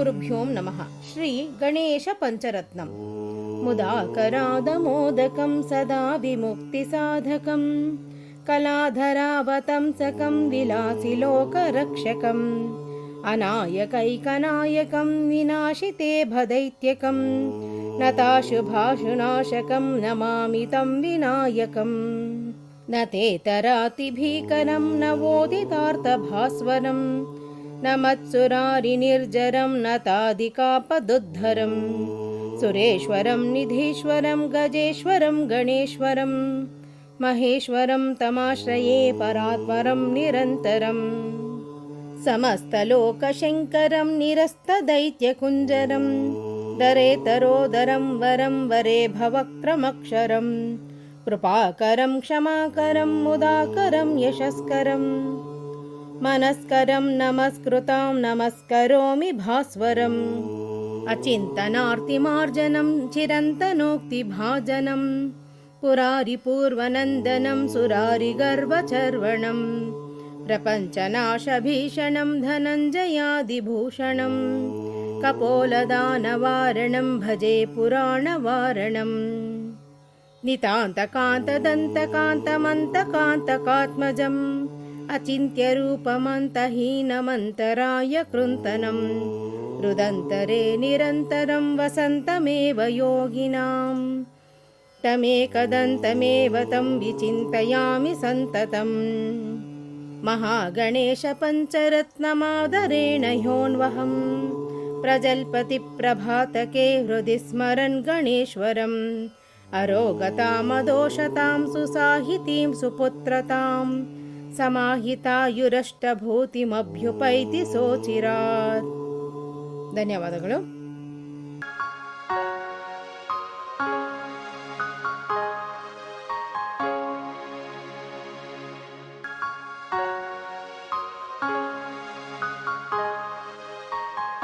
ಗುರುಭ್ಯೋ ನಮಃ. ಶ್ರೀ ಗಣೇಶ ಪಂಚರತ್ನಂ. ಮುದಾಕರಾದಮೋದಕಂ ಸದಾ ವಿಮುಕ್ತಿ ಸಾಧಕಂ ಕಲಾಧರಾವತಂಸಕಂ ವಿಲಾಸಿ ಲೋಕರಕ್ಷಕಂ ಅನಾಯಕೈಕನಾಯಕಂ ವಿನಾಶಿತೆ ಭದೈತ್ಯಕಂ ನತಾಶುಭಾಶುನಾಶಕಂ ನಮಾಮಿ ತಂ ವಿನಾಯಕಂ. ನ ತೇತರಾತಿ ಭೀಕರಂ ನವೋದಿತಾರ್ಥಭಾಸ್ವರಂ ನ ಮತ್ಸುರಾರಿನಿರ್ಜರಂ ನತಾದಿಕಾಪದುದ್ಧರಂ ಸುರೇಶ್ವರಂ ನಿಧೀಶ್ವರಂ ಗಜೇಶ್ವರಂ ಗಣೇಶ್ವರಂ ಮಹೇಶ್ವರಂ ತಮಾಶ್ರಯೇ ಪರಾತ್ಪರಂ ನಿರಂತರಂ. ಸಮಸ್ತಲೋಕಶಂಕರಂ ನಿರಸ್ತದೈತ್ಯಕುಂಜರಂ ದರೇತರೋದರಂ ವರಂ ವರೇ ಭವಕ್ರಮಕ್ಷರಂ ಕೃಪಾಕರಂ ಕ್ಷಮಾಕರಂ ಮುದಾಕರಂ ಯಶಸ್ಕರಂ ಮನಸ್ಕರಂ ನಮಸ್ಕೃತಾಂ ನಮಸ್ಕರೋಮಿ ಭಾಸ್ವರಂ. ಅಚಿಂತನಾರ್ತಿಮಾರ್ಜನಂ ಚಿರಂತನೋಕ್ತಿಭಾಜನಂ ಪುರಾರಿಪೂರ್ವನಂದನಂ ಸುರಾರಿಗರ್ವಚರ್ವಣಂ ಪ್ರಪಂಚನಾಶಭೀಷಣಂ ಧನಂಜಯಾದಿಭೂಷಣಂ ಕಪೋಲದಾನವಾರಣಂ ಭಜೆ ಪುರಾಣವಾರಣಂ. ನಿತಾಂತಕಾಂತದಂತಕಾಂತಮಂತಕಾಂತಕಾತ್ಮಜಂ ಅಚಿಂತ್ಯರೂಪಮಂತಹೀನಮಂತರಾಯ ಕೃಂತನಂ ಹೃದಂತರೇ ನಿರಂತರಂ ವಸಂತಮೇವ ಯೋಗಿನಾಂ ತಮೇಕದಂತಮೇವ ತಂ ವಿಚಿಂತಯಾಮಿ ಸಂತತಂ. ಮಹಾಗಣೇಶ ಪಂಚರತ್ನಮಾದರೇಣ ಹ್ಯೋನ್ವಹಂ ಪ್ರಜಲ್ಪತಿ ಪ್ರಭಾತಕೆ ಹೃದಯ ಸ್ಮರನ್ ಗಣೇಶ್ವರಂ ಅರೋಗತಾಮದೋಷತಾಂ ಸುಸಾಹಿತೀಂ ಸುಪುತ್ರತಾಂ ಸಮಾಹಿತಾಯುರಷ್ಟಭೂತಿಮಭ್ಯುಪೈತಿ ಸೋಚಿರಾತ್. ಧನ್ಯವಾದಗಳು.